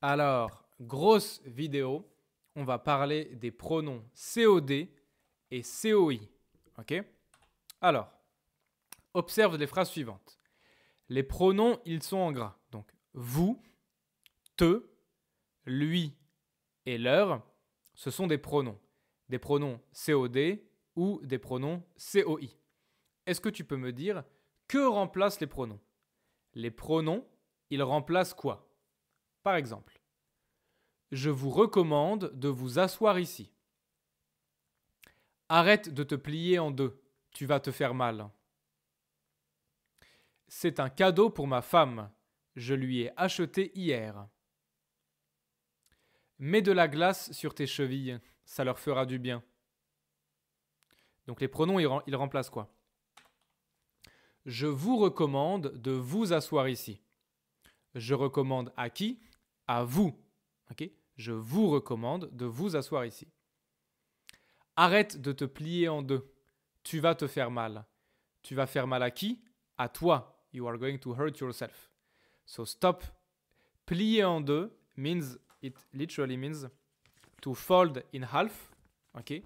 Alors, grosse vidéo, on va parler des pronoms COD et COI. Ok? Alors, observe les phrases suivantes. Les pronoms, ils sont en gras. Donc, vous, te, lui et leur, ce sont des pronoms. Des pronoms COD ou des pronoms COI. Est-ce que tu peux me dire que remplacent les pronoms? Les pronoms, ils remplacent quoi? Par exemple, je vous recommande de vous asseoir ici. Arrête de te plier en deux, tu vas te faire mal. C'est un cadeau pour ma femme, je lui ai acheté hier. Mets de la glace sur tes chevilles, ça leur fera du bien. Donc les pronoms, ils remplacent quoi? Je vous recommande de vous asseoir ici. Je recommande à qui? À vous. Ok? Je vous recommande de vous asseoir ici. Arrête de te plier en deux. Tu vas te faire mal. Tu vas faire mal à qui? À toi. You are going to hurt yourself. So stop. Plier en deux it literally means to fold in half. Okay?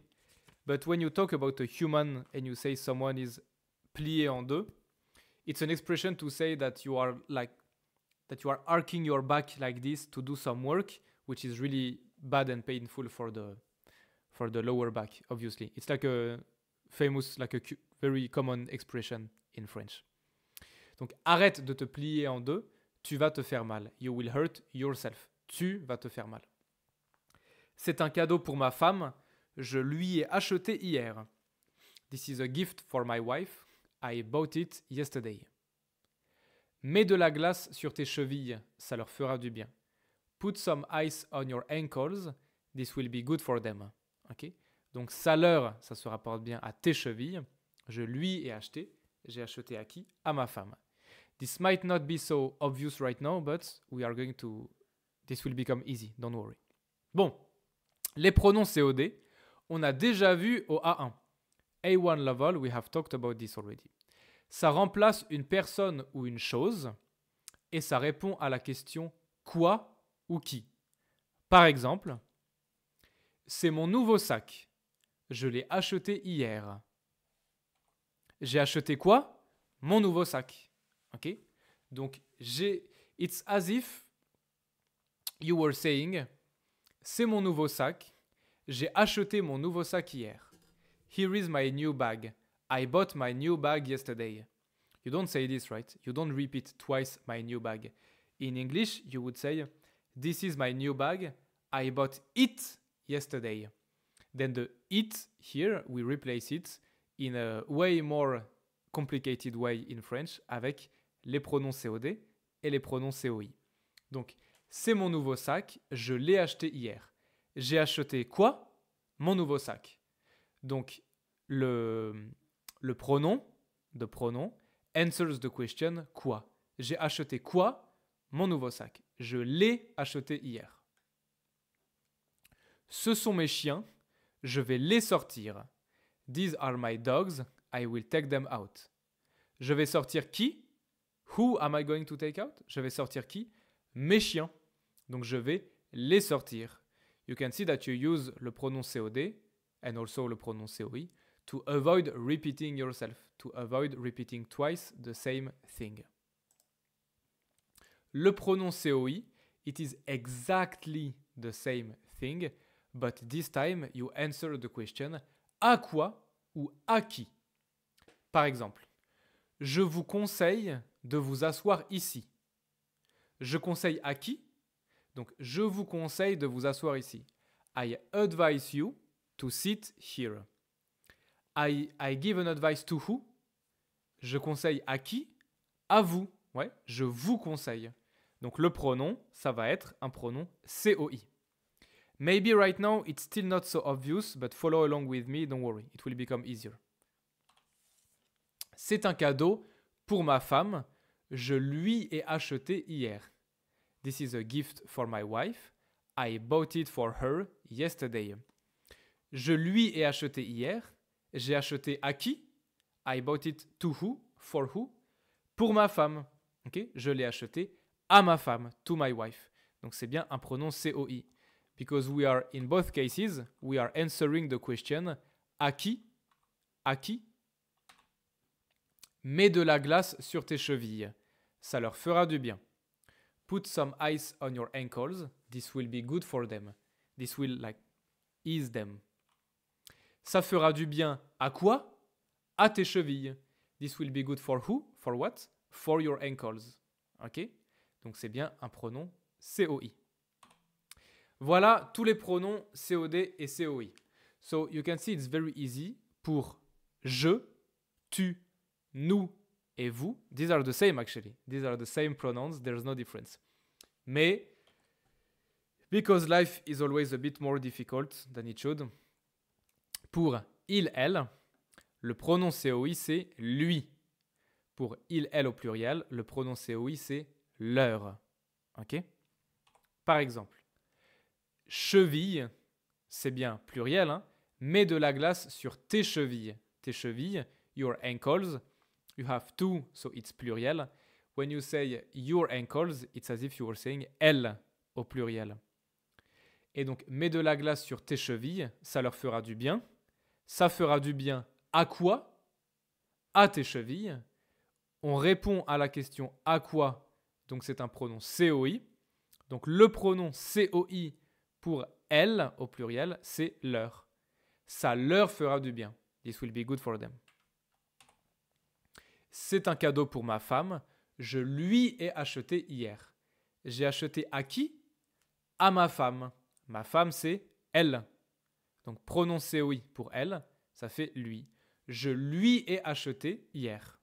But when you talk about a human and you say someone is plié en deux, it's an expression to say that you are arcing your back like this to do some work, which is really bad and painful for the lower back, obviously. It's like a famous, like a very common expression in French. Donc, arrête de te plier en deux, tu vas te faire mal. You will hurt yourself. Tu vas te faire mal. C'est un cadeau pour ma femme, je lui ai acheté hier. This is a gift for my wife. I bought it yesterday. Mets de la glace sur tes chevilles, ça leur fera du bien. Put some ice on your ankles, this will be good for them. Okay? Donc ça leur, ça se rapporte bien à tes chevilles. Je lui ai acheté. J'ai acheté à qui? À ma femme. This might not be so obvious right now, but this will become easy, don't worry. Bon, les pronoms COD, on a déjà vu au A1. A1 level, we have talked about this already. Ça remplace une personne ou une chose et ça répond à la question quoi ou qui. Par exemple, c'est mon nouveau sac. Je l'ai acheté hier. J'ai acheté quoi? Mon nouveau sac. Ok? Donc, it's as if you were saying, c'est mon nouveau sac. J'ai acheté mon nouveau sac hier. Here is my new bag. I bought my new bag yesterday. You don't say this, right? You don't repeat twice my new bag. In English, you would say, this is my new bag. I bought it yesterday. Then the it here, we replace it in a way more complicated way in French avec les pronoms COD et les pronoms COI. Donc, c'est mon nouveau sac, je l'ai acheté hier. J'ai acheté quoi? Mon nouveau sac. Donc, le pronom, the pronom, answers the question quoi. J'ai acheté quoi? Mon nouveau sac. Je l'ai acheté hier. Ce sont mes chiens, je vais les sortir. These are my dogs, I will take them out. Je vais sortir qui? Who am I going to take out? Je vais sortir qui? Mes chiens. Donc je vais les sortir. You can see that you use le pronom COD and also le pronom COI to avoid repeating yourself, to avoid repeating twice the same thing. Le pronom COI, it is exactly the same thing, but this time you answer the question à quoi ou à qui. Par exemple, je vous conseille de vous asseoir ici. Je conseille à qui? Donc, je vous conseille de vous asseoir ici. I advise you to sit here. I give an advice to who? Je conseille à qui? À vous. Ouais, je vous conseille. Donc, le pronom, ça va être un pronom COI. Maybe right now it's still not so obvious, but follow along with me, don't worry, it will become easier. C'est un cadeau pour ma femme, je lui ai acheté hier. This is a gift for my wife, I bought it for her yesterday. Je lui ai acheté hier, j'ai acheté à qui? I bought it to who? For who? Pour ma femme. Okay? Je l'ai acheté à ma femme, to my wife. Donc c'est bien un pronom COI. Because we are, in both cases, we are answering the question à qui mets de la glace sur tes chevilles. Ça leur fera du bien. Put some ice on your ankles. This will be good for them. This will ease them. Ça fera du bien à quoi? À tes chevilles. This will be good for who? For what? For your ankles. Ok? Donc c'est bien un pronom COI. Voilà tous les pronoms COD et COI. So you can see it's very easy pour je, tu, nous et vous. These are the same actually. These are the same pronouns. There's no difference. Mais because life is always a bit more difficult than it should, pour il, elle, le pronom COI c'est lui. Pour il, elle au pluriel, le pronom COI c'est leur. Ok? Par exemple, cheville, c'est bien pluriel, hein? Mets de la glace sur tes chevilles. Tes chevilles, your ankles. You have two, so it's pluriel. When you say your ankles, it's as if you were saying elle au pluriel. Et donc, mets de la glace sur tes chevilles, ça leur fera du bien. Ça fera du bien à quoi? À tes chevilles. On répond à la question à quoi? Donc, c'est un pronom COI. Donc, le pronom COI pour elle, au pluriel, c'est leur. Ça leur fera du bien. This will be good for them. C'est un cadeau pour ma femme. Je lui ai acheté hier. J'ai acheté à qui? À ma femme. Ma femme, c'est elle. Donc, pronom COI pour elle, ça fait lui. Je lui ai acheté hier.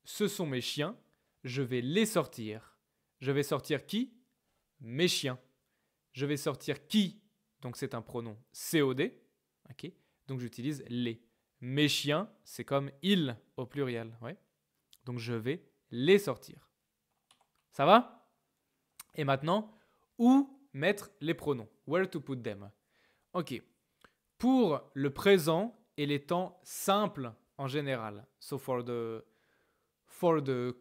Ce sont mes chiens. Je vais les sortir. Je vais sortir qui? Mes chiens. Je vais sortir qui? Donc, c'est un pronom COD. Okay? Donc, j'utilise les. Mes chiens, c'est comme ils au pluriel. Ouais? Donc, je vais les sortir. Ça va? Et maintenant, où mettre les pronoms? Where to put them? Ok. Pour le présent et les temps simples en général. So for the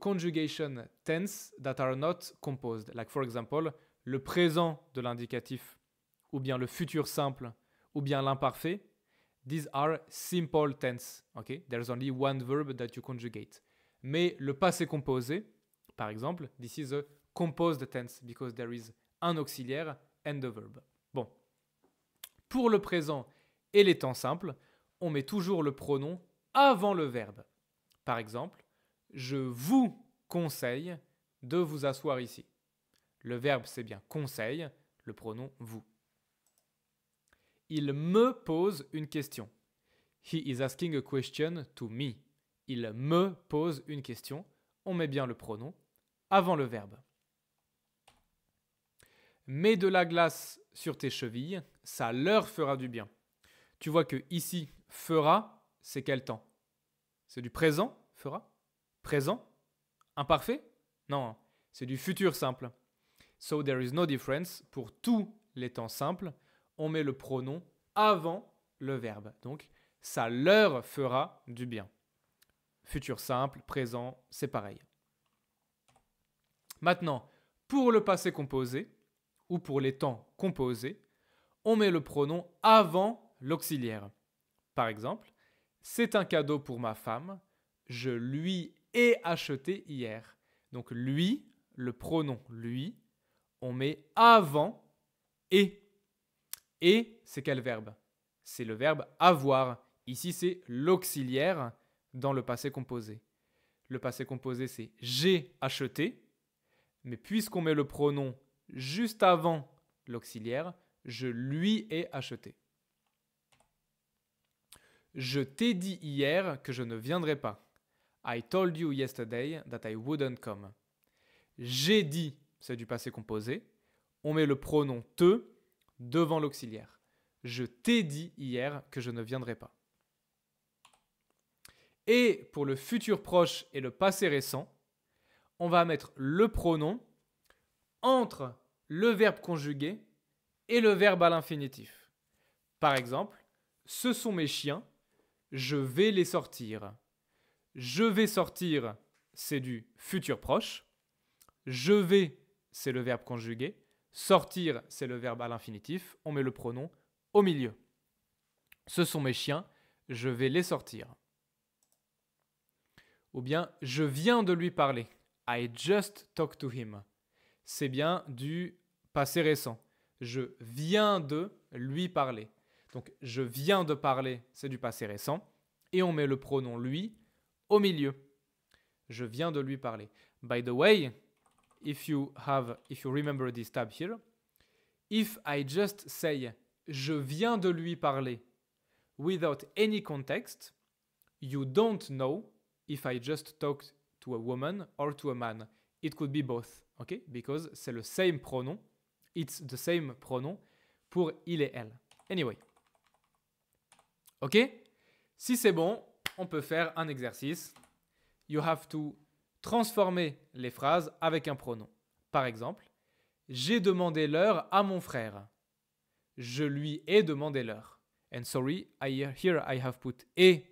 conjugation tense that are not composed. Like for example, le présent de l'indicatif ou bien le futur simple ou bien l'imparfait. These are simple tense. Okay? There's only one verb that you conjugate. Mais le passé composé, par exemple, this is a composed tense because there is un auxiliaire and the verb. Bon. Pour le présent et les temps simples, on met toujours le pronom avant le verbe. Par exemple, je vous conseille de vous asseoir ici. Le verbe, c'est bien conseille, le pronom vous. Il me pose une question. He is asking a question to me. Il me pose une question. On met bien le pronom avant le verbe. Mets de la glace sur tes chevilles, ça leur fera du bien. Tu vois que ici, fera, c'est quel temps? C'est du présent, fera? Présent? Imparfait? Non, c'est du futur simple. So there is no difference. Pour tous les temps simples, on met le pronom avant le verbe. Donc, ça leur fera du bien. Futur simple, présent, c'est pareil. Maintenant, pour le passé composé, ou pour les temps composés, on met le pronom avant l'auxiliaire. Par exemple, c'est un cadeau pour ma femme, je lui ai acheté hier. Donc lui, le pronom lui, on met avant et. Et, c'est quel verbe? C'est le verbe avoir. Ici, c'est l'auxiliaire dans le passé composé. Le passé composé, c'est j'ai acheté. Mais puisqu'on met le pronom juste avant l'auxiliaire, je lui ai acheté. Je t'ai dit hier que je ne viendrai pas. I told you yesterday that I wouldn't come. J'ai dit, c'est du passé composé. On met le pronom te devant l'auxiliaire. Je t'ai dit hier que je ne viendrai pas. Et pour le futur proche et le passé récent, on va mettre le pronom entre le verbe conjugué et le verbe à l'infinitif. Par exemple, ce sont mes chiens, je vais les sortir. Je vais sortir, c'est du futur proche. Je vais, c'est le verbe conjugué. Sortir, c'est le verbe à l'infinitif. On met le pronom au milieu. Ce sont mes chiens, je vais les sortir. Ou bien, je viens de lui parler. I just talked to him. C'est bien du passé récent. Je viens de lui parler. Donc, je viens de parler, c'est du passé récent. Et on met le pronom lui au milieu. Je viens de lui parler. By the way, if you remember this tab here, if I just say je viens de lui parler without any context, you don't know if I just talked to a woman or to a man. It could be both, okay? Because c'est le same pronom. It's the same pronom pour il et elle. Anyway. Ok? Si c'est bon, on peut faire un exercice. You have to transformer les phrases avec un pronom. Par exemple, j'ai demandé l'heure à mon frère. Je lui ai demandé l'heure. And sorry, here I have put a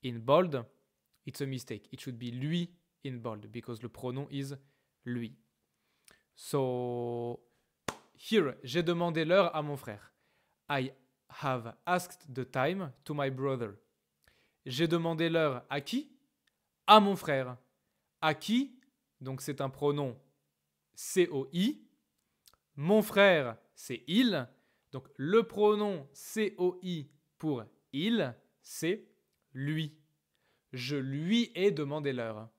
in bold. It's a mistake. It should be lui in bold because le pronom is lui. So, here, j'ai demandé l'heure à mon frère. I have asked the time to my brother. J'ai demandé l'heure à qui? À mon frère. À qui? Donc c'est un pronom COI. Mon frère, c'est il. Donc le pronom COI pour il, c'est lui. Je lui ai demandé l'heure.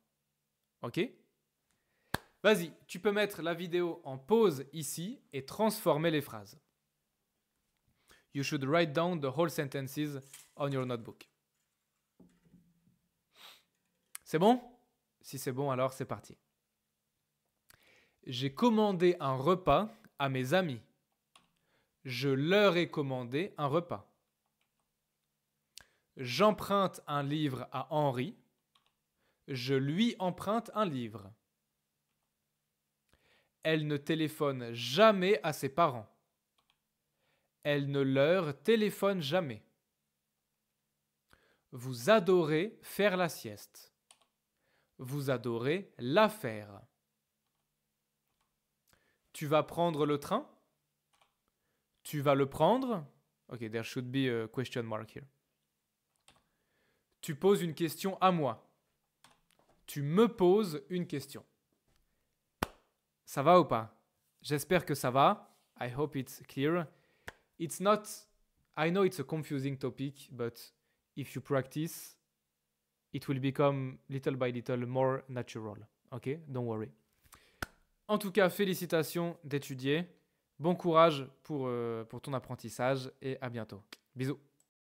Ok? Vas-y, tu peux mettre la vidéo en pause ici et transformer les phrases. You should write down the whole sentences on your notebook. C'est bon? Si c'est bon, alors c'est parti. J'ai commandé un repas à mes amis. Je leur ai commandé un repas. J'emprunte un livre à Henri. Je lui emprunte un livre. Elle ne téléphone jamais à ses parents. Elle ne leur téléphone jamais. Vous adorez faire la sieste. Vous adorez la faire. Tu vas prendre le train? Tu vas le prendre? Okay, there should be a question mark here. Tu poses une question à moi. Tu me poses une question. Ça va ou pas? J'espère que ça va. I hope it's clear. It's not... I know it's a confusing topic, but if you practice, it will become little by little more natural. Ok? Don't worry. En tout cas, félicitations d'étudier. Bon courage pour ton apprentissage et à bientôt. Bisous.